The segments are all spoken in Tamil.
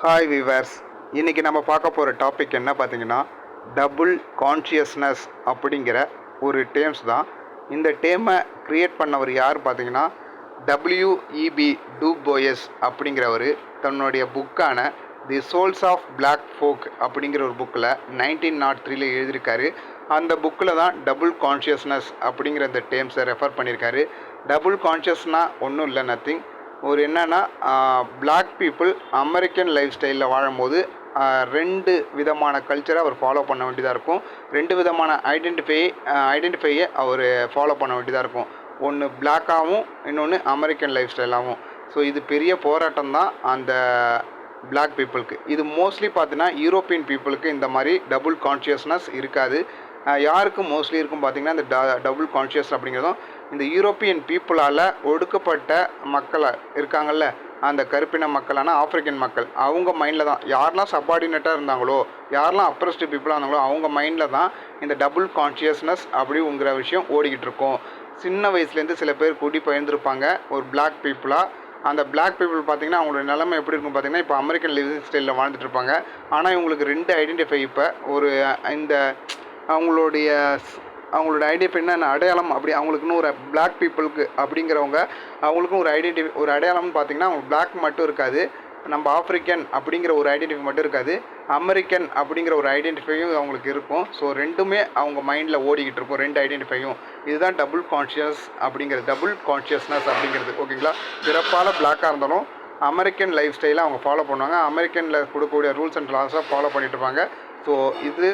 ஹாய் விவர்ஸ், இன்றைக்கி நம்ம பார்க்க போகிற டாபிக் என்ன பார்த்தீங்கன்னா, டபுள் கான்ஷியஸ்னஸ் அப்படிங்கிற ஒரு டேர்ம்ஸ் தான். இந்த டேர்மை க்ரியேட் பண்ணவர் யார் பார்த்தீங்கன்னா, டபிள்யூஇபி டூபோயஸ் அப்படிங்கிறவர் தன்னுடைய புக்கான தி சோல்ஸ் ஆஃப் பிளாக் ஃபோக் அப்படிங்கிற ஒரு புக்கில் 1903 எழுதியிருக்காரு. அந்த புக்கில் தான் டபுள் கான்ஷியஸ்னஸ் அப்படிங்கிற இந்த டேர்ம்ஸை ரெஃபர் பண்ணியிருக்காரு. டபுள் கான்ஷியஸ்னால் ஒன்றும் இல்லை, நத்திங். ஒரு என்னென்னா, பிளாக் பீப்புள் அமெரிக்கன் லைஃப் ஸ்டைலில் வாழும்போது ரெண்டு விதமான கல்ச்சரை அவர் ஃபாலோ பண்ண வேண்டியதாக இருக்கும். ரெண்டு விதமான ஐடென்டிஃபையை அவர் ஃபாலோ பண்ண வேண்டியதாக இருக்கும். ஒன்று பிளாக்காகவும் இன்னொன்று அமெரிக்கன் லைஃப் ஸ்டைலாகவும். ஸோ இது பெரிய போராட்டம் தான் அந்த பிளாக் பீப்புளுக்கு. இது மோஸ்ட்லி பார்த்தீங்கன்னா யூரோப்பியன் பீப்புளுக்கு இந்த மாதிரி டபுள் கான்ஷியஸ்னஸ் இருக்காது. யாருக்கு மோஸ்ட்லி இருக்கும் பார்த்திங்கன்னா இந்த டபுள் கான்ஷியஸ் அப்படிங்கிறதும் இந்த யூரோப்பியன் பீப்புளால் ஒடுக்கப்பட்ட மக்களை இருக்காங்கள்ல, அந்த கருப்பின மக்களான ஆப்பிரிக்கன் மக்கள், அவங்க மைண்டில் தான் யாரெல்லாம் சப்பார்டினேட்டாக இருந்தாங்களோ, யாரெல்லாம் அப்ரஸ்டு பீப்புளாக இருந்தாங்களோ அவங்க மைண்டில் தான் இந்த டபுள் கான்ஷியஸ்னஸ் அப்படிங்கிற விஷயம் ஓடிக்கிட்டு இருக்கும். சின்ன வயசுலேருந்து சில பேர் கூடி பயந்துருப்பாங்க ஒரு பிளாக் பீப்புளாக. அந்த பிளாக் பீப்புள் பார்த்திங்கன்னா அவங்களோட நிலைமை எப்படி இருக்கும் பார்த்திங்கன்னா, இப்போ அமெரிக்கன் லிவிங் ஸ்டைலில் வாழ்ந்துட்டு இருப்பாங்க. ஆனால் இவங்களுக்கு ரெண்டு ஐடென்டிஃபை. இப்போ ஒரு இந்த அவங்களோட ஐடென்டிஃபை என்ன அடையாளம் அப்படி அவங்களுக்குன்னு ஒரு பிளாக் பீப்புளுக்கு அப்படிங்கிறவங்க அவங்களுக்கும் ஒரு அடையாளம்னு பார்த்திங்கன்னா அவங்க பிளாக் மட்டும் இருக்காது, நம்ம ஆஃப்ரிக்கன் அப்படிங்கிற ஒரு ஐடென்டிஃபை மட்டும் இருக்காது, அமெரிக்கன் அப்படிங்கிற ஒரு ஐடென்டிஃபையும் அவங்களுக்கு இருக்கும். ஸோ ரெண்டுமே அவங்க மைண்டில் ஓடிக்கிட்டு இருக்கும், ரெண்டு ஐடென்டிஃபையும். இதுதான் டபுள் கான்ஷியஸ்னஸ் அப்படிங்கிறது. ஓகேங்களா? பிறப்பால் பிளாக்காக இருந்தாலும் அமெரிக்கன் லைஃப் ஸ்டைலை அவங்க ஃபாலோ பண்ணுவாங்க, அமெரிக்கனில் கொடுக்கக்கூடிய ரூல்ஸ் அண்ட் லாஸாக ஃபாலோ பண்ணிட்டு இருப்பாங்க. ஸோ இது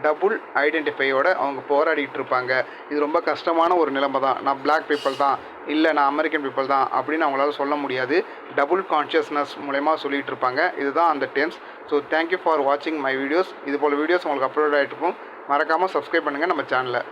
டபுள் ஐடென்டிஃபையோடு அவங்க போராடிட்டு இருப்பாங்க. இது ரொம்ப கஷ்டமான ஒரு நிலைமை தான். நான் பிளாக் பீப்புள் தான், இல்லை நான் அமெரிக்கன் பீப்புள் தான் அப்படின்னு அவங்களால சொல்ல முடியாது. டபுள் கான்ஷியஸ்னஸ் மூலமா சொல்லிகிட்டு இருப்பாங்க. இதுதான் அந்த டேர்ம்ஸ். ஸோ தேங்க்யூ ஃபார் வாட்சிங் மை வீடியோஸ். இது போல் வீடியோஸ் உங்களுக்கு அப்லோட் ஆகிட்டு இருக்கும். மறக்காமல் சப்ஸ்கிரைப் பண்ணுங்கள் நம்ம சேனலை.